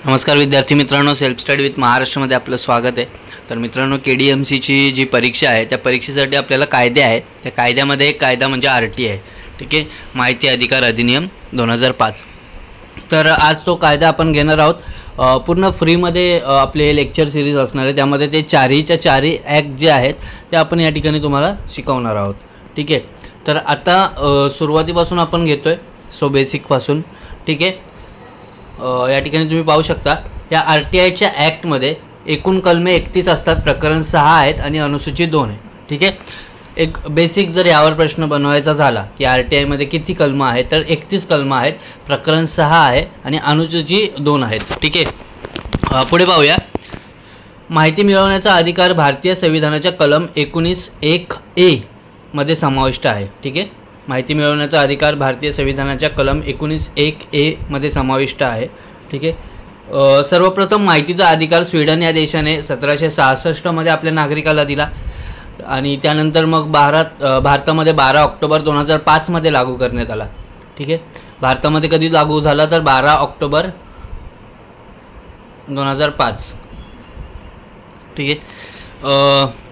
नमस्कार विद्यार्थी मित्रांनो, सेल्फ स्टडी विथ महाराष्ट्रमध्ये आपलं स्वागत आहे। तर मित्रांनो, KDMCची जी परीक्षा आहे त्या परीक्षेसाठी आपल्याला कायदे आहेत। त्या कायद्यामध्ये एक कायदा म्हणजे RT आहे, ठीक आहे, माहिती अधिकार अधिनियम 2005। तर आज तो कायदा आपण घेणार आहोत। पूर्ण फ्रीमध्ये आपले हे लेक्चर सिरीज असणार आहे। त्यामध्ये ते चारहीच्या चारही ॲक्ट जे आहेत ते आपण या ठिकाणी तुम्हाला शिकवणार आहोत, ठीक आहे। तर आता सुरुवातीपासून आपण घेतोय, सो बेसिकपासून, ठीक आहे। या ठिकाणी तुम्ही पाहू शकता, या RTIच्या ॲक्टमध्ये एकूण कलमे 31 असतात, प्रकरण 6 आहेत आणि अनुसूची 2 आहे, ठीक आहे। एक बेसिक जर यावर प्रश्न बनवायचा झाला की RTIमध्ये किती कलमं आहेत, तर 31 कलमं आहेत, प्रकरण 6 आहे आणि अनुसूची 2 आहेत, ठीक आहे। पुढे पाहूया। माहिती मिळवण्याचा अधिकार भारतीय संविधानाच्या कलम 19(1)(a) मध्ये समाविष्ट आहे, ठीक आहे। माहिती मिळवण्याचा अधिकार भारतीय संविधानाच्या कलम 19(1)(a) मध्ये समाविष्ट आहे, ठीक आहे। सर्वप्रथम माहितीचा अधिकार स्वीडन या देशाने 1766 मध्ये आपल्या नागरिकाला दिला आणि त्यानंतर मग भारतामध्ये 12 ऑक्टोबर 2005 मध्ये लागू करण्यात आला, ठीक आहे। भारतामध्ये कधी लागू झाला, तर 12 ऑक्टोबर 2005, ठीक आहे।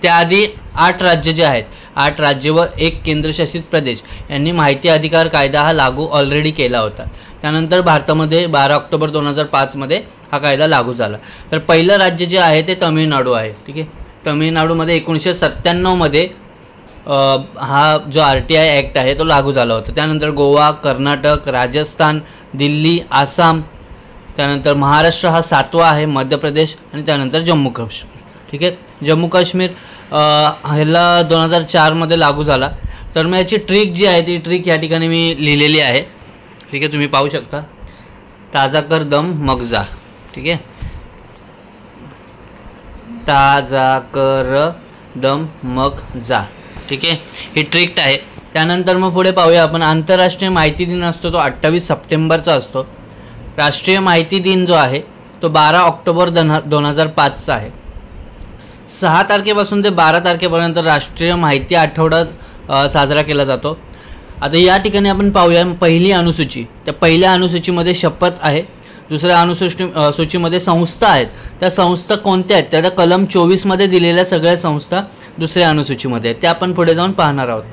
त्याआधी 8 राज्य जे आहेत, 8 राज्य व 1 केंद्रशासित प्रदेश यांनी माहिती अधिकार कायदा हा लागू ऑलरेडी केला होता। त्यानंतर भारतामध्ये 12 ऑक्टोबर 2005 मध्ये हा कायदा लागू झाला। तर पहिलं राज्य जे आहे ते तामिळनाडू आहे, ठीक आहे। तामिळनाडूमध्ये 1997 मध्ये हा जो RTI ॲक्ट आहे तो लागू झाला होता। त्यानंतर गोवा, कर्नाटक, राजस्थान, दिल्ली, आसाम, त्यानंतर महाराष्ट्र हा 7वा आहे, मध्य प्रदेश आणि त्यानंतर जम्मू काश्मीर, ठीक आहे। जम्मू काश्मीर ह्याला 2004 मध्ये लागू झाला। तर मग याची ट्रिक जी आहे ती ट्रिक या ठिकाणी मी लिहिलेली आहे, ठीक आहे, तुम्ही पाहू शकता। ताजा कर दम मग जा, ठीक आहे, ताजा कर दम मग जा, ठीक आहे, ही ट्रिक आहे। त्यानंतर मग पुढे पाहूया आपण। आंतरराष्ट्रीय माहिती दिन असतो तो 28 सप्टेंबरचा असतो। राष्ट्रीय माहिती दिन जो आहे तो 12 ऑक्टोबर 2005चा आहे। 6 तारखेपासून ते 12 तारखेपर्यंत राष्ट्रीय माहिती आठवडा साजरा केला जातो। आता या ठिकाणी आपण पाहूया पहिली अनुसूची। त्या पहिल्या अनुसूचीमध्ये शपथ आहे, दुसऱ्या अनुसूचीमध्ये संस्था आहेत। त्या संस्था कोणत्या आहेत, त्या कलम 24 मध्ये दिलेल्या सगळ्या संस्था दुसऱ्या अनुसूचीमध्ये आहेत, त्या आपण पुढे जाऊन पाहणार आहोत,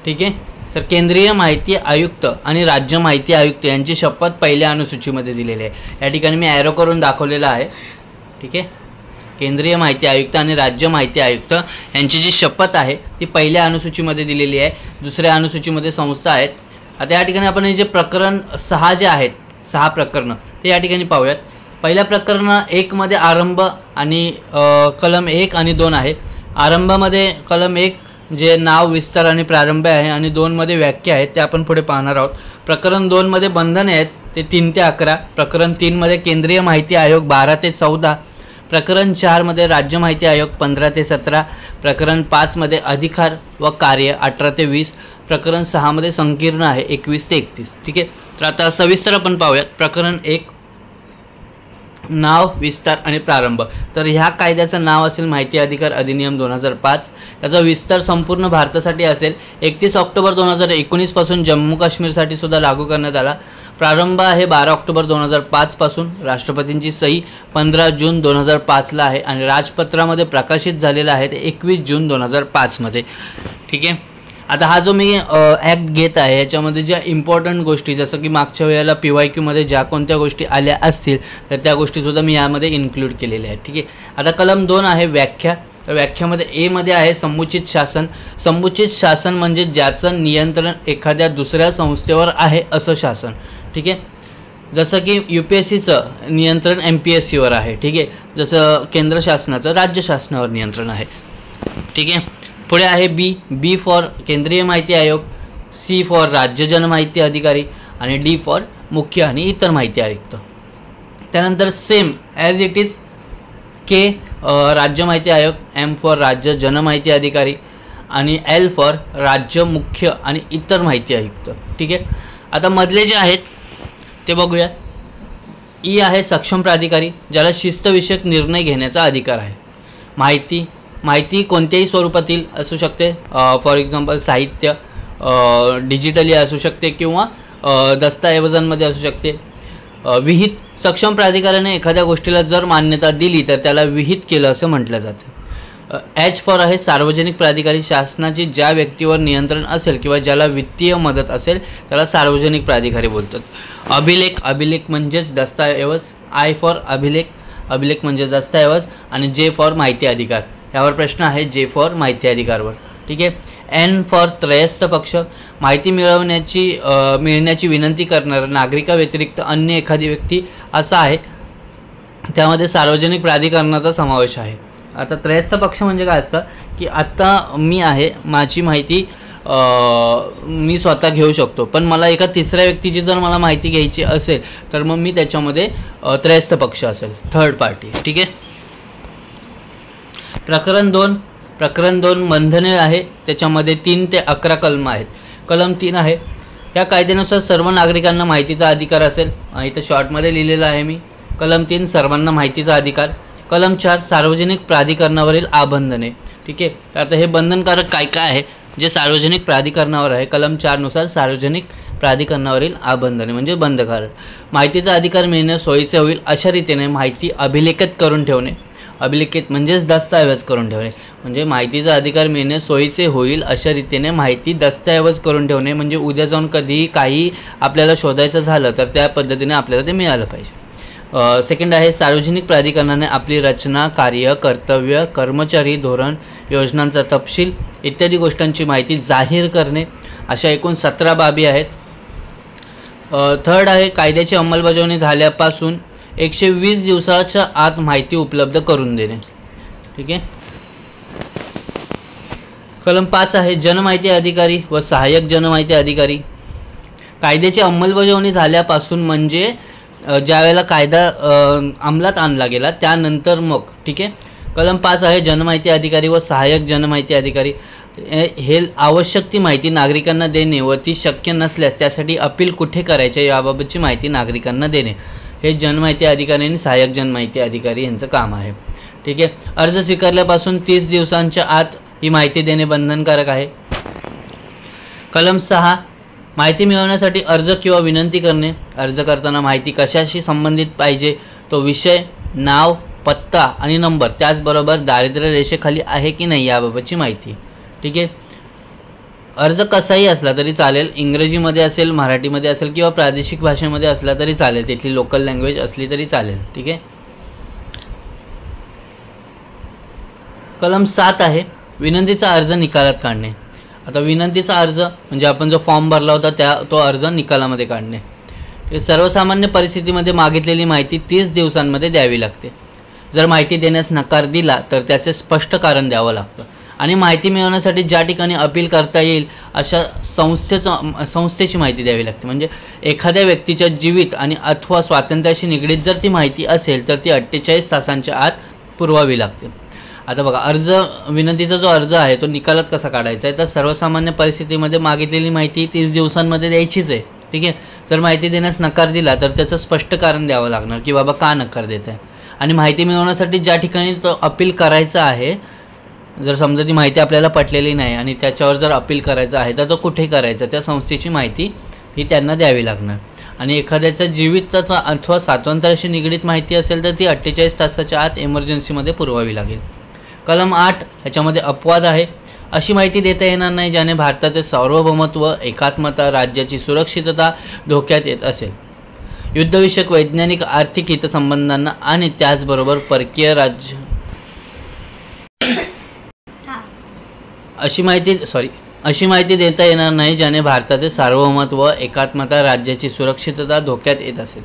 ठीक आहे। तर केंद्रीय माहिती आयुक्त आणि राज्य माहिती आयुक्त यांची शपथ पहिल्या अनुसूचीमध्ये दिलेली आहे। या ठिकाणी मी ॲरो करून दाखवलेलं आहे, ठीक आहे। केंद्रीय माहिती आयुक्त आणि राज्य माहिती आयुक्त यांची जी शपथ आहे ती पहिल्या अनुसूचीमध्ये दिलेली आहे, दुसऱ्या अनुसूचीमध्ये संस्था आहेत। आता या ठिकाणी आपण हे जे प्रकरण 6 जे आहेत, 6 प्रकरणं ते या ठिकाणी पाहूयात। पहिल्या प्रकरण 1 मध्ये आरंभ आणि कलम 1 आणि 2 आहे। आरंभामध्ये कलम 1 जे नाव, विस्तार आणि प्रारंभ आहे आणि 2 मध्ये व्याख्या आहेत, ते आपण पुढे पाहणार आहोत। प्रकरण 2 मध्ये बंधने आहेत, ते 3 ते 11। प्रकरण 3 मध्ये केंद्रीय माहिती आयोग 12 ते 14। प्रकरण 4 मध्ये राज्य माहिती आयोग 15 ते 17। प्रकरण 5 मध्ये अधिकार व कार्य 18 ते 20। प्रकरण 6 मध्ये संकीर्ण आहे 21 ते 31, ठीक आहे। तर आता सविस्तर आपण पाहूयात। प्रकरण 1 नाव, विस्तार आणि प्रारंभ। तर ह्या कायद्याचं नाव असेल माहिती अधिकार अधिनियम 2005। त्याचा विस्तार संपूर्ण भारतासाठी असेल। 31 ऑक्टोबर 2019 पासून जम्मू काश्मीरसाठी सुद्धा लागू करण्यात आला। प्रारंभ आहे 12 ऑक्टोबर 2005 पासून। राष्ट्रपतींची सही 15 जून 2005 आहे आणि राजपत्रामध्ये प्रकाशित झालेला आहे ते 21 जून 2005 मध्ये, ठीक आहे। आता हा जो मी ॲक्ट घेत आहे याच्यामध्ये ज्या इम्पॉर्टंट गोष्टी, जसं की मागच्या वेळेला PYQ मध्ये ज्या कोणत्या गोष्टी आल्या असतील तर त्या गोष्टीसुद्धा मी यामध्ये इन्क्लूड केलेल्या आहेत, ठीक आहे। आता कलम 2 आहे व्याख्या। तर व्याख्यामध्ये A मध्ये आहे समुचित शासन। समुचित शासन म्हणजे ज्याचं नियंत्रण एखाद्या दुसऱ्या संस्थेवर आहे असं शासन, ठीक आहे। जसं की UPSCचं नियंत्रण MPSCवर आहे, ठीक आहे। जसं केंद्र शासनाचं राज्य शासनावर नियंत्रण आहे, ठीक आहे। पुढे आहे बी फॉर केंद्रीय माहिती आयोग, C फॉर राज्य जनमाहिती अधिकारी आणि D फॉर मुख्य आणि इतर माहिती आयुक्त। त्यानंतर same as it is K राज्य माहिती आयोग, M फॉर राज्य जनमाहिती अधिकारी आणि L फॉर राज्य मुख्य आणि इतर माहिती आयुक्त, ठीक आहे। आता मधले जे आहेत ते बघूया। E आहे सक्षम प्राधिकारी, ज्याला शिस्तविषयक निर्णय घेण्याचा अधिकार आहे। माहिती कोणत्याही स्वरूपातील असू शकते, फॉर एक्झाम्पल साहित्य, डिजिटली असू शकते किंवा दस्तऐवजांमध्ये असू शकते. विहित सक्षम प्राधिकरणाने एखाद्या गोष्टीला जर मान्यता दिली तर त्याला विहित केलं असं म्हटलं जातं. H फॉर आहे सार्वजनिक प्राधिकारी. शासनाची ज्या व्यक्तीवर नियंत्रण असेल किंवा ज्याला वित्तीय मदत असेल त्याला सार्वजनिक प्राधिकारी बोलतात. अभिलेख म्हणजेच दस्तऐवज. I फॉर अभिलेख म्हणजे दस्तऐवज. आणि J फॉर माहिती अधिकार. यावर प्रश्न आहे J फॉर माहिती अधिकारवर. ठीक आहे. N फॉर त्रयस्थ पक्ष. माहिती मिळण्याची विनंती करणारा नागरिकाव्यतिरिक्त अन्य एखादी व्यक्ती असा आहे, त्यामध्ये सार्वजनिक प्राधिकरणाचा समावेश आहे. आता त्रयस्थ पक्ष म्हणजे काय असतं की आत्ता मी आहे, माझी माहिती मी स्वतः घेऊ शकतो, पण मला एका तिसऱ्या व्यक्तीची जर मला माहिती घ्यायची असेल तर मग मी त्याच्यामध्ये त्रयस्थ पक्ष असेल, थर्ड पार्टी. ठीक आहे. प्रकरण 2 बंधने आहे. त्याच्यामध्ये 3 ते 11 कलम आहेत. कलम 3 आहे, या कायद्यानुसार सर्व नागरिकांना माहितीचा अधिकार असेल. इथं शॉर्टमध्ये लिहिलेलं आहे मी. कलम 3 सर्वांना माहितीचा अधिकार. कलम 4 सार्वजनिक प्राधिकरणावरील आबंधने. ठीक आहे. तर आता हे बंधनकारक काय काय आहे जे सार्वजनिक प्राधिकरणावर आहे. कलम 4 नुसार सार्वजनिक प्राधिकरणावरील आबंधने म्हणजे बंधकारक. माहितीचा अधिकार मिळणे सोयीचे होईल अशा रीतीने माहिती अभिलेखित करून ठेवणे. अभिलेखित म्हणजेच दस्तऐवज करून ठेवणे. म्हणजे माहितीचा अधिकार मिळणे सोयीचे होईल अशा रीतीने माहिती दस्तऐवज करून ठेवणे. म्हणजे उद्या जाऊन कधीही काही आपल्याला शोधायचं झालं तर त्या पद्धतीने आपल्याला ते मिळालं पाहिजे. सेकंड आहे सार्वजनिक प्राधिकरणाने आपली रचना, कार्य, कर्तव्य, कर्मचारी, धोरण, योजनांचा तपशील इत्यादी गोष्टांची माहिती जाहीर करणे. अशा एकूण 17 बाबी आहेत. थर्ड आहे कायद्याची अंमलबजावणी झाल्यापासून 120 दिवसाच्या आत माहिती उपलब्ध करून देणे. ठीक आहे. कलम 5 आहे जनमाहिती अधिकारी व सहाय्यक जनमाहिती अधिकारी. कायद्याची अंमलबजावणी झाल्यापासून म्हणजे ज्या वेळेला कायदा अंमलात आणला गेला त्यानंतर मग. ठीक आहे. कलम 5 आहे जनमाहिती अधिकारी व सहाय्यक जनमाहिती अधिकारी. हे आवश्यक ती माहिती नागरिकांना देणे व ती शक्य नसल्यास त्यासाठी अपील कुठे करायचे याबाबतची माहिती नागरिकांना देणे हे जनमाहिती अधिकारी आणि सहाय्यक जनमाहिती अधिकारी यांचं काम आहे. ठीक आहे. अर्ज स्वीकारल्यापासून 30 दिवसांच्या आत ही माहिती देणे बंधनकारक आहे. कलम 6 माहिती मिळवण्यासाठी अर्ज किंवा विनंती करणे. अर्ज करताना माहिती कशाशी संबंधित पाहिजे तो विषय, नाव, पत्ता आणि नंबर, त्याचबरोबर दारिद्र्य रेषेखाली आहे की नाही याबाबतची माहिती. ठीक आहे. अर्ज कसाही असला तरी चालेल, इंग्रजीमध्ये असेल, मराठीमध्ये असेल किंवा प्रादेशिक भाषेमध्ये असला तरी चालेल, तिथली लोकल लँग्वेज असली तरी चालेल. ठीक आहे. कलम 7 आहे विनंतीचा अर्ज निकालात काढणे. आता विनंतीचा अर्ज म्हणजे आपण जो फॉर्म भरला होता तो अर्ज निकालामध्ये काढणे. सर्वसामान्य परिस्थितीमध्ये मागितलेली माहिती 30 दिवसांमध्ये द्यावी लागते. जर माहिती देण्यास नकार दिला तर त्याचे स्पष्ट कारण द्यावं लागतं. आणि माहिती मिळवण्यासाठी ज्या ठिकाणी अपील करता येईल अशा संस्थेची माहिती द्यावी लागते. म्हणजे एखाद्या व्यक्तीच्या जीवित आणि अथवा स्वातंत्र्याशी निगडीत जर ती माहिती असेल तर ती 48 तासांच्या आत पुरवावी लागते. आता बघा विनंतीचा जो अर्ज आहे तो निकालात कसा काढायचा आहे तर सर्वसामान्य परिस्थितीमध्ये मागितलेली माहिती 30 दिवसांमध्ये द्यायचीच आहे. ठीक आहे. जर माहिती देण्यास नकार दिला तर त्याचं स्पष्ट कारण द्यावं लागणार की बाबा का नकार देत आहे. आणि माहिती मिळवण्यासाठी ज्या ठिकाणी तो अपील करायचा आहे, जर समजा ती माहिती आपल्याला पटलेली नाही आणि त्याच्यावर जर अपील करायचं आहे तर तो कुठे करायचा त्या संस्थेची माहिती ही त्यांना द्यावी लागणार. आणि एखाद्याच्या जीविताचा अथवा स्वातंत्र्याशी निगडीत माहिती असेल तर ती 48 तासाच्या आत इमर्जन्सीमध्ये पुरवावी लागेल. कलम 8 याच्यामध्ये अपवाद आहे. अशी माहिती देता येणार नाही ज्याने भारताचे सार्वभौमत्व, एकात्मता, राज्याची सुरक्षितता धोक्यात येत असेल. युद्धविषयक, वैज्ञानिक, आर्थिक हितसंबंधांना आणि त्याचबरोबर परकीय राज्य अशी माहिती देता येणार नाही ज्याने भारताचे सार्वभौमत्व, एकात्मता, राज्याची सुरक्षितता धोक्यात येत असेल.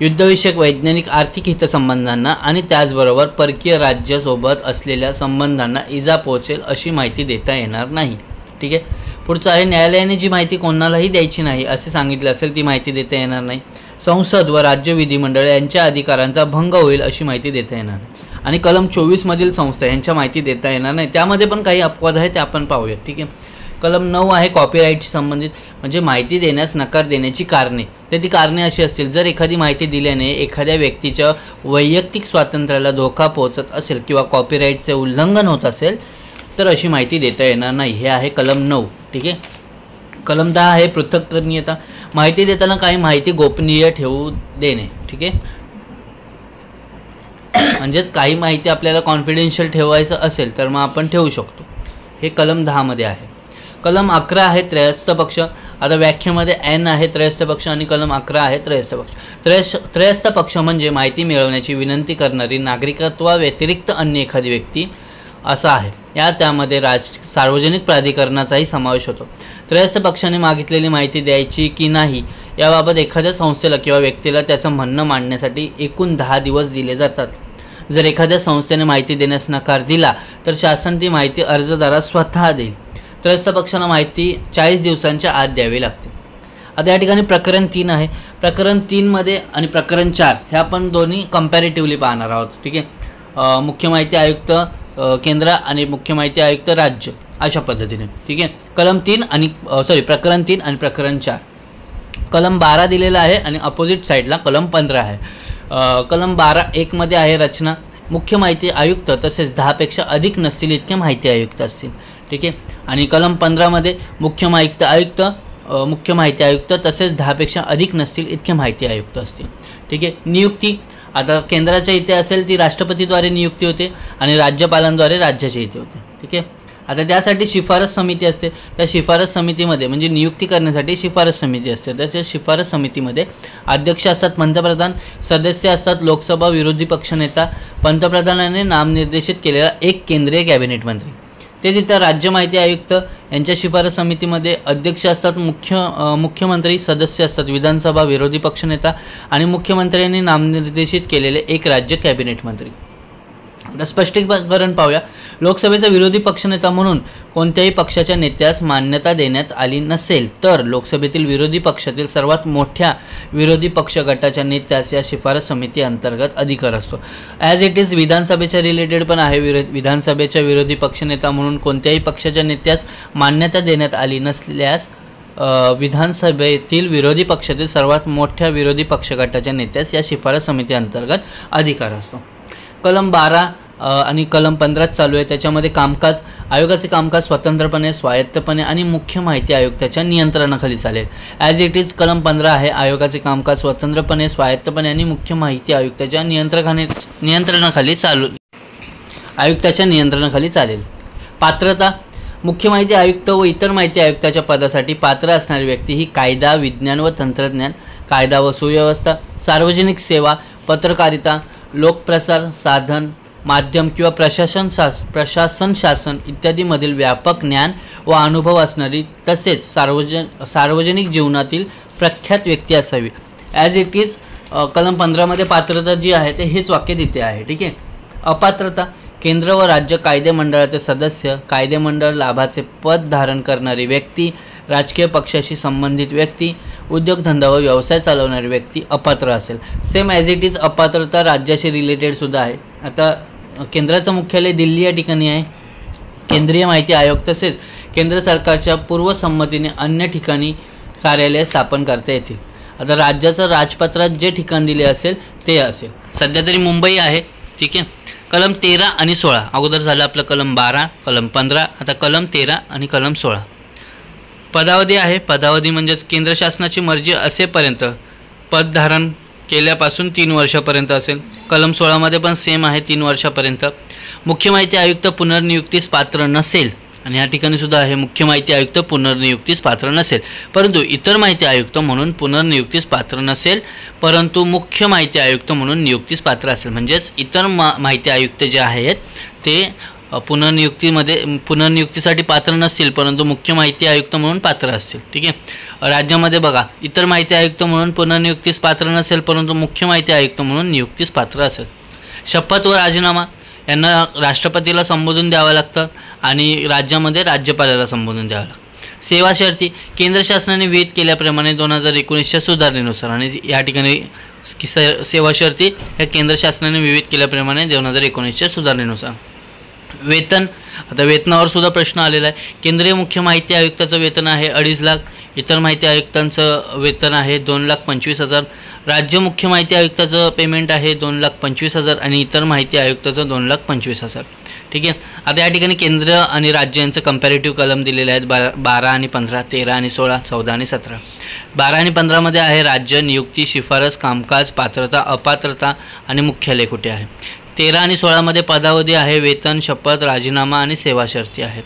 युद्धविषयक, वैज्ञानिक, आर्थिक हितसंबंधांना आणि त्याचबरोबर परकीय राज्यासोबत असलेल्या संबंधांना इजा पोहोचेल अशी माहिती देता येणार नाही. ठीक आहे. पुढचं आहे न्यायालयाने जी माहिती कोणालाही द्यायची नाही असे सांगितले असेल ती माहिती देता येणार नाही. संसद व राज्य विधिमंडळ यांच्या अधिकारांचा भंग होईल अशी माहिती देता येणार नाही. आणि कलम 24 मधील संस्था यांच्या माहिती देता येणार नाही. त्यामध्ये पण काही अपवाद आहे ते आपण पाहूयात. ठीक आहे. कलम 9 आहे कॉपीराईटशी संबंधित. म्हणजे माहिती देण्यास नकार देण्याची कारणे. तर ती कारणे अशी असतील जर एखादी माहिती दिल्याने एखाद्या व्यक्तीच्या वैयक्तिक स्वातंत्र्याला धोका पोहोचत असेल किंवा कॉपीराईटचे उल्लंघन होत असेल तर अशी माहिती देता येणार नाही. हे आहे कलम 9. ठीक आहे. कलम 10 आहे पृथक्करणीयता, माहिती देताना काही माहिती गोपनीय ठेवू देणे. ठीक आहे, म्हणजेच काही माहिती आपल्याला कॉन्फिडेन्शियल ठेवायचं असेल तर मग आपण ठेवू शकतो. हे कलम 10 मध्ये आहे. कलम 11 आहे त्रयस्थ पक्ष. आता व्याख्येमध्ये एन आहे त्रयस्थ पक्ष आणि कलम 11 आहे त्रयस्थ पक्ष. त्रयस्थ पक्ष म्हणजे माहिती मिळवण्याची विनंती करणारी नागरिकत्वाव्यतिरिक्त अन्य एखादी व्यक्ती असा आहे. त्यामध्ये सार्वजनिक प्राधिकरणाचाही समावेश होतो. त्रयस्थ पक्षाने मागितलेली माहिती द्यायची की नाही याबाबत एखाद्या संस्थेला किंवा व्यक्तीला त्याचं म्हणणं मांडण्यासाठी एकूण 10 दिवस दिले जातात. जर एखाद्या संस्थेने माहिती देण्यास नकार दिला तर शासन ती माहिती अर्जदारास स्वतः देईल. त्रयस्थ पक्षाला माहिती 40 दिवसांच्या आत द्यावी लागते. आता या ठिकाणी प्रकरण 3 आहे. प्रकरण 3 मध्ये आणि प्रकरण 4 हे आपण दोन्ही कंपॅरेटिव्हली पाहणार आहोत. ठीक आहे, मुख्य माहिती आयुक्त केंद्र आणि मुख्य माहिती आयुक्त राज्य अशा पद्धतीने. ठीक आहे, प्रकरण 3 आणि प्रकरण 4. कलम 12 दिलेला आहे आणि अपोजिट साईडला कलम 15 आहे. कलम 12(1) मध्ये आहे रचना. मुख्य माहिती आयुक्त तसेच 10 पेक्षा अधिक नसतील इतके माहिती आयुक्त असतील. ठीक आहे, आणि कलम 15 मध्ये मुख्य माहिती आयुक्त तसेच 10 पेक्षा अधिक नसतील इतके माहिती आयुक्त असतील. ठीक आहे, नियुक्ती आता केंद्राच्या इथे असेल ती राष्ट्रपतीद्वारे नियुक्ती होते आणि राज्यपालांद्वारे राज्याच्या इथे होते. ठीक आहे, आता त्यासाठी शिफारस समिती असते. त्या शिफारस समितीमध्ये म्हणजे नियुक्ती करण्यासाठी शिफारस समिती असते. त्याच्या शिफारस समितीमध्ये अध्यक्ष असतात पंतप्रधान, सदस्य असतात लोकसभा विरोधी पक्षनेता, पंतप्रधानाने नामनिर्देशित केलेला एक केंद्रीय कॅबिनेट मंत्री. तेच इथं राज्य माहिती आयुक्त यांच्या शिफारस समितीमध्ये अध्यक्ष असतात मुख्यमंत्री, सदस्य असतात विधानसभा विरोधी पक्षनेता आणि मुख्यमंत्र्यांनी नामनिर्देशित केलेले एक राज्य कॅबिनेट मंत्री. आता स्पष्टीकरण पाहूया. लोकसभेचा विरोधी पक्षनेता म्हणून कोणत्याही पक्षाच्या नेत्यास मान्यता देण्यात आली नसेल तर लोकसभेतील विरोधी पक्षातील सर्वात मोठ्या विरोधी पक्ष गटाच्या नेत्यास या शिफारस समिती अंतर्गत अधिकार असतो. ॲज इट इज विधानसभेच्या रिलेटेड पण आहे. विधानसभेच्या विरोधी पक्षनेता म्हणून कोणत्याही पक्षाच्या नेत्यास मान्यता देण्यात आली नसल्यास विधानसभेतील विरोधी पक्षातील सर्वात मोठ्या विरोधी पक्ष गटाच्या नेत्यास या शिफारस समिती अंतर्गत अधिकार असतो. कलम 12 आणि कलम 15 चालू आहे. त्याच्यामध्ये कामकाज आयोगाचे कामकाज स्वतंत्रपणे, स्वायत्तपणे आणि मुख्य माहिती आयुक्ताच्या नियंत्रणाखाली चालेल. ॲज इट इज कलम 15 आहे. आयोगाचे कामकाज स्वतंत्रपणे, स्वायत्तपणे आणि मुख्य माहिती आयुक्ताच्या नियंत्रणाखाली चालेल. पात्रता मुख्य माहिती आयुक्त व इतर माहिती आयुक्ताच्या पदासाठी पात्र असणारी व्यक्ती ही कायदा, विज्ञान व तंत्रज्ञान, कायदा व सुव्यवस्था, सार्वजनिक सेवा, पत्रकारिता, लोकप्रसार साधन माध्यम किंवा प्रशासन शासन इत्यादीमधील व्यापक ज्ञान व अनुभव असणारी तसेच सार्वजनिक जीवनातील प्रख्यात व्यक्ती असावी. ॲज इट इज कलम 15 मध्ये पात्रता जी आहे ते हेच वाक्य तिथे आहे. ठीक आहे. अपात्रता केंद्र व राज्य कायदेमंडळाचे सदस्य, कायदेमंडळ लाभाचे पद धारण करणारी व्यक्ती, राजकीय पक्षाशी संबंधित व्यक्ती, उद्योगधंदा व व्यवसाय चालवणारी व्यक्ती अपात्र असेल. सेम ॲज इट इज अपात्रता राज्याशी रिलेटेड सुद्धा आहे. आता केंद्राचं मुख्यालय दिल्ली या ठिकाणी आहे. केंद्रीय माहिती आयोग तसेच केंद्र सरकारच्या पूर्वसंमतीने अन्य ठिकाणी कार्यालय स्थापन करता येतील. आता राज्याचं राजपत्रात जे ठिकाण दिले असेल ते असेल. सध्या तरी मुंबई आहे. ठीक आहे. कलम 13 आणि 16 अगोदर झालं आपलं कलम 12, कलम 15, आता कलम 13 आणि कलम 16. पदावधी आहे. पदावधी म्हणजेच केंद्र शासनाची मर्जी असेपर्यंत पद धारण केल्यापासून 3 वर्षापर्यंत असेल. कलम 16 मध्ये पण सेम आहे 3 वर्षापर्यंत. मुख्य माहिती आयुक्त पुनर्नियुक्तीस पात्र नसेल आणि या ठिकाणी सुद्धा आहे मुख्य माहिती आयुक्त पुनर्नियुक्तीस पात्र नसेल परंतु इतर माहिती आयुक्त म्हणून पुनर्नियुक्तीस पात्र नसेल परंतु मुख्य माहिती आयुक्त म्हणून नियुक्तीस पात्र असेल. म्हणजेच इतर माहिती आयुक्त जे आहेत ते पुनर्नियुक्तीसाठी पात्र नसतील परंतु मुख्य माहिती आयुक्त म्हणून पात्र असतील. ठीक आहे. राज्यामध्ये बघा इतर माहिती आयुक्त म्हणून पुनर्नियुक्तीस पात्र नसेल परंतु मुख्य माहिती आयुक्त म्हणून नियुक्तीस पात्र असेल. शपथ व राजीनामा यांना राष्ट्रपतीला संबोधून द्यावं लागतं आणि राज्यामध्ये राज्यपालाला संबोधून द्यावं लागतं. सेवा शर्ती केंद्र शासनाने विहित केल्याप्रमाणे 2019च्या सुधारणेनुसार आणि या ठिकाणी सेवा शर्ती ह्या केंद्र शासनाने विहित केल्याप्रमाणे 2019च्या सुधारणेनुसार. वेतन आता वेतनावर सुद्धा प्रश्न आलेला आहे. केंद्रीय मुख्य माहिती आयुक्ताचं वेतन आहे 2.5 लाख. इतर माहिती आयुक्तांचं वेतन आहे 2,25,000. राज्य मुख्य माहिती आयुक्ताचं पेमेंट आहे 2,25,000 आणि इतर माहिती आयुक्ताचं 2,25,000. ठीक आहे. आता या ठिकाणी केंद्र आणि राज्य यांचं कंपॅरेटिव्ह कलम दिलेले आहेत 12 आणि 15, 13 आणि 16, 14 आणि 17. 12 आणि 15मध्ये आहे राज्य, नियुक्ती, शिफारस, कामकाज, पात्रता, अपात्रता आणि मुख्यालय कुठे आहे. 13 आणि 16मध्ये पदावधी आहे, वेतन, शपथ, राजीनामा आणि सेवा शर्ती आहेत.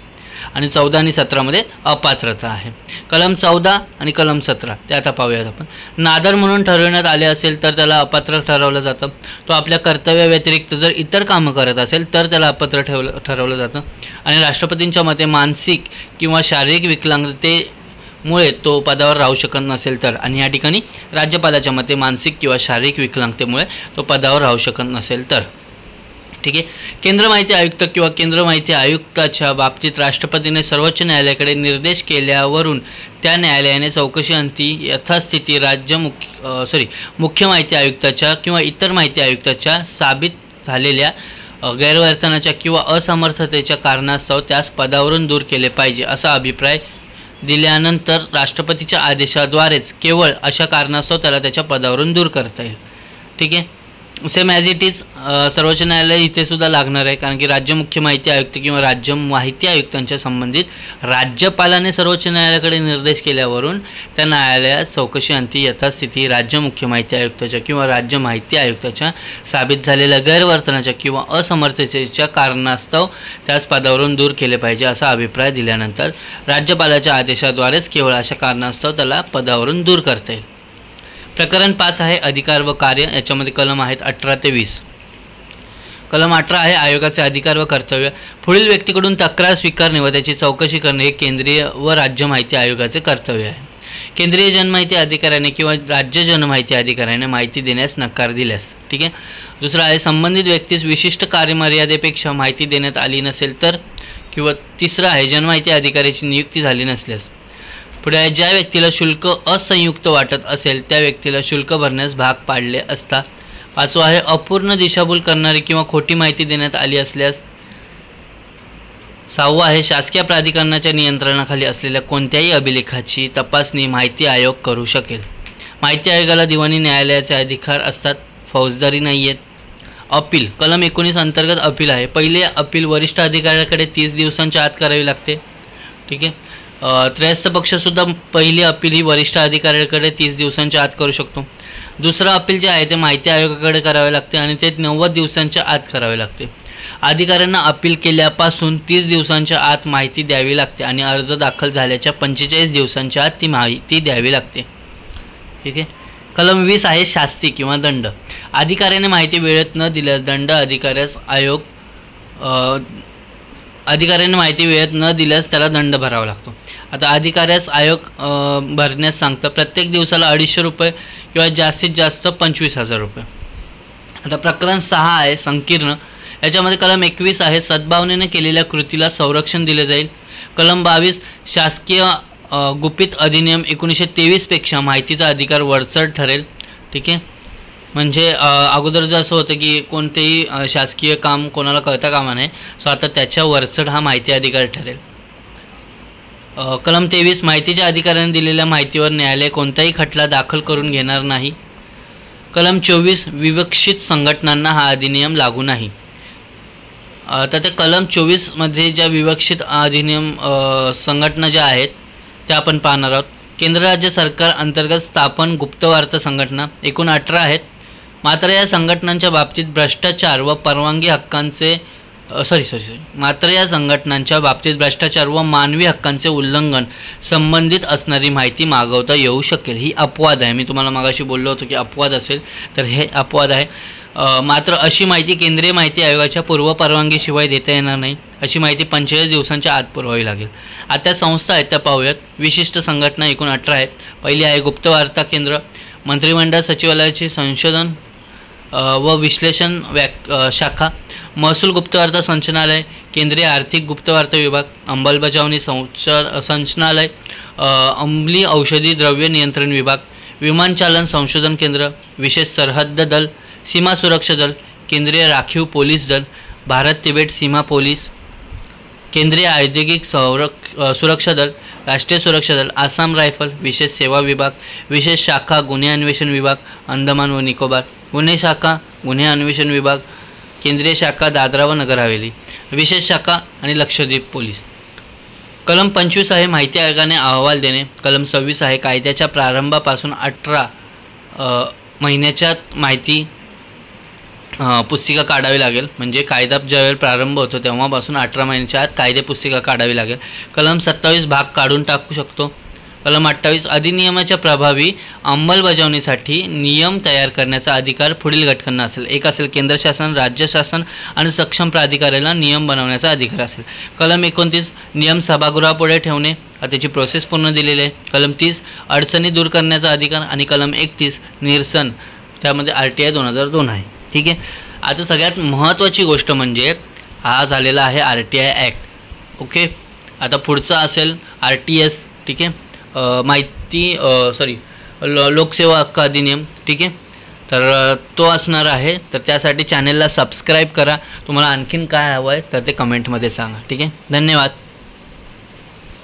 आणि 14 आणि 17मध्ये अपात्रता आहे. कलम 14 आणि कलम 17 ते आता पाहूयात आपण. नादर म्हणून ठरवण्यात आले असेल तर त्याला अपात्र ठरवलं जातं. तो आपल्या कर्तव्याव्यतिरिक्त जर इतर कामं करत असेल तर त्याला अपात्र ठरवलं जातं. आणि राष्ट्रपतींच्या मते मानसिक किंवा शारीरिक विकलांगतेमुळे तो पदावर राहू शकत नसेल तर, आणि या ठिकाणी राज्यपालाच्या मते मानसिक किंवा शारीरिक विकलांगतेमुळे तो पदावर राहू शकत नसेल तर. ठीक आहे. केंद्र माहिती आयुक्त किंवा केंद्र माहिती आयुक्ताच्या बाबतीत राष्ट्रपतीने सर्वोच्च न्यायालयाकडे निर्देश केल्यावरून त्या न्यायालयाने चौकशी अंती यथास्थिती मुख्य माहिती आयुक्ताच्या किंवा इतर माहिती आयुक्ताच्या साबित झालेल्या गैरवर्तनाच्या किंवा असमर्थतेच्या कारणास्तव त्यास पदावरून दूर केले पाहिजे असा अभिप्राय दिल्यानंतर राष्ट्रपतीच्या आदेशाद्वारेच केवळ अशा कारणास्तव त्याला त्याच्या पदावरून दूर करता येईल. ठीक आहे. सेम ॲज इट इज सर्वोच्च न्यायालय इथे सुद्धा लागणार आहे, कारण की राज्य मुख्य माहिती आयुक्त किंवा राज्य माहिती आयुक्तांच्या संबंधित राज्यपालाने सर्वोच्च न्यायालयाकडे निर्देश केल्यावरून त्या न्यायालयात चौकशी अंती यथास्थिती राज्य मुख्य माहिती आयुक्ताच्या किंवा राज्य माहिती आयुक्ताच्या साबित झालेल्या गैरवर्तनाच्या किंवा असमर्थतेच्या कारणास्तव त्यास पदावरून दूर केले पाहिजे असा अभिप्राय दिल्यानंतर राज्यपालाच्या आदेशाद्वारेच केवळ अशा कारणास्तव त्याला पदावरून दूर करता येईल. प्रकरण 5 आहे अधिकार व कार्य. याच्यामध्ये कलम आहेत 18 ते 20. कलम 18 आहे आयोगाचे अधिकार व कर्तव्य. पुढील व्यक्तीकडून तक्रार स्वीकारणे व त्याची चौकशी करणे हे केंद्रीय व राज्य माहिती आयोगाचे कर्तव्य आहे. केंद्रीय जनमाहिती अधिकाऱ्याने किंवा राज्य जनमाहिती अधिकाऱ्याने माहिती देण्यास नकार दिल्यास. ठीक आहे. दुसरा आहे संबंधित व्यक्तीस विशिष्ट कार्यमर्यादेपेक्षा माहिती देण्यात आली नसेल तर, किंवा तिसरा आहे जनमाहिती अधिकाऱ्याची नियुक्ती झाली नसल्यास. पुढे आहे ज्या व्यक्तीला शुल्क असंयुक्त वाटत असेल त्या व्यक्तीला शुल्क भरण्यास भाग पाडले असता. 5वा आहे अपूर्ण दिशाभूल करणारी किंवा खोटी माहिती देण्यात आली असल्यास. 6वा आहे शासकीय प्राधिकरणाच्या नियंत्रणाखाली असलेल्या कोणत्याही अभिलेखाची तपासणी माहिती आयोग करू शकेल. माहिती आयोगाला दिवाणी न्यायालयाचे अधिकार असतात, फौजदारी नाही आहेत. अपील कलम 19 अंतर्गत अपील आहे. पहिले अपील वरिष्ठ अधिकाऱ्याकडे 30 दिवसांच्या आत करावी लागते. ठीक आहे. त्रयस्थ पक्षसुद्धा पहिली अपील ही वरिष्ठ अधिकाऱ्याकडे 30 दिवसांच्या आत करू शकतो. दुसरं अपील जे आहे ते माहिती आयोगाकडे करावे लागते आणि ते 90 दिवसांच्या आत करावे लागते. अधिकाऱ्यांना अपील केल्यापासून 30 दिवसांच्या आत माहिती द्यावी लागते आणि अर्ज दाखल झाल्याच्या 45 दिवसांच्या आत ती माहिती द्यावी लागते. ठीक आहे. कलम 20 आहे शास्ती किंवा दंड. अधिकाऱ्याने माहिती वेळेत न दिल्यास दंड अधिकाऱ्याने माहिती वेळेत न दिल्यास त्याला दंड भरावा लागतो. आता अधिकाऱ्यास आयोग भरण्यास सांगतं. प्रत्येक दिवसाला 250 रुपये किंवा जास्तीत जास्त 25,000 रुपये. आता प्रकरण 6 आहे संकीर्ण. याच्यामध्ये कलम 21 आहे सद्भावनेने केलेल्या कृतीला संरक्षण दिले जाईल. कलम 22 शासकीय गुपित अधिनियम 1923 पेक्षा माहितीचा अधिकार वरचढ ठरेल. ठीक आहे. म्हणजे अगोदरचं असं होतं की कोणतेही शासकीय काम कोणाला कळता कामा नये, सो आता त्याच्या वरचढ हा माहिती अधिकार ठरेल. कलम 23 माहितीच्या अधिकाऱ्याने दिलेल्या माहितीवर न्यायालय कोणताही खटला दाखल करून घेणार नाही. कलम 24 विवक्षित संघटनांना हा अधिनियम लागू नाही. तर ते कलम 24मध्ये ज्या विवक्षित अधिनियम संघटना ज्या आहेत त्या आपण पाहणार आहोत. केंद्र राज्य सरकार अंतर्गत स्थापन गुप्तवार्ता संघटना एकूण 18 आहेत. मात्र या संघटनांच्या बाबतीत भ्रष्टाचार व परवानगी हक्कांचे मात्र या संघटनांच्या बाबतीत भ्रष्टाचार व मानवी हक्कांचे उल्लंघन संबंधित असणारी माहिती मागवता येऊ शकेल. ही अपवाद आहे. मी तुम्हाला मागाशी बोललो होतो की अपवाद असेल तर हे अपवाद आहे. मात्र अशी माहिती केंद्रीय माहिती आयोगाच्या पूर्व परवानगीशिवाय देता येणार नाही. अशी माहिती 45 दिवसांच्या आत पुरवावी लागेल. आता संस्था आहेत त्या पाहूयात. विशिष्ट संघटना एकूण 18 आहेत. पहिली आहे गुप्तवार्ता केंद्र. मंत्रिमंडळ सचिवालयाची संशोधन व विश्लेषण शाखा. महसूल गुप्तवार्ता संचालनालय. केंद्रीय आर्थिक गुप्तवार्ता विभाग. अंमलबजावणी संचालनालय. अंमली औषधी द्रव्य नियंत्रण विभाग. विमानचालन संशोधन केंद्र. विशेष सरहद्द दल. सीमा सुरक्षा दल. केंद्रीय राखीव पोलीस दल. भारत तिबेट सीमा पोलीस. केंद्रीय औद्योगिक सुरक्षा दल. राष्ट्रीय सुरक्षा दल. आसाम रायफल. विशेष सेवा विभाग. विशेष शाखा गुन्हे अन्वेषण विभाग अंदमान व निकोबार. गुन्हे शाखा गुन्हे अन्वेषण विभाग केंद्रीय शाखा दादरा व नगर हवेली, विशेष शाखा आणि लक्षद्वीप पोलीस. कलम 25 आहे माहिती आयोगाने अहवाल देणे. कलम 26 आहे कायद्याच्या प्रारंभापासून 18 महिन्याच्या माहिती पुस्तिका काढावी लागेल. म्हणजे कायदा ज्यावेळी प्रारंभ होतो तेव्हापासून 18 महिन्याच्या आत कायदे पुस्तिका काढावी लागेल. कलम 27 भाग काढून टाकू शकतो. कलम 28 अधिनियमाच्या प्रभावी अंमलबजावणीसाठी नियम तयार करण्याचा अधिकार पुढील घटकांना असेल. एक असेल केंद्र शासन, राज्य शासन आणि सक्षम प्राधिकाऱ्याला नियम बनवण्याचा अधिकार असेल. कलम 29 नियम सभागृहापुढे ठेवणे, त्याची प्रोसेस पूर्ण दिलेली आहे. कलम 30 अडचणी दूर करण्याचा अधिकार आणि कलम 31 निरसन, त्यामध्ये RTI 2002 आहे. ठीक आहे. आता सगळ्यात महत्त्वाची गोष्ट म्हणजे हा झालेला आहे RTI ॲक्ट. ओके. आता पुढचा असेल RTS. ठीक आहे. लोकसेवा हक्क अधिनियम. ठीक आहे. तर तो असणार आहे. तर त्यासाठी चॅनलला सबस्क्राईब करा. तुम्हाला आणखीन काय हवं आहे तर ते कमेंटमध्ये सांगा. ठीक आहे. धन्यवाद.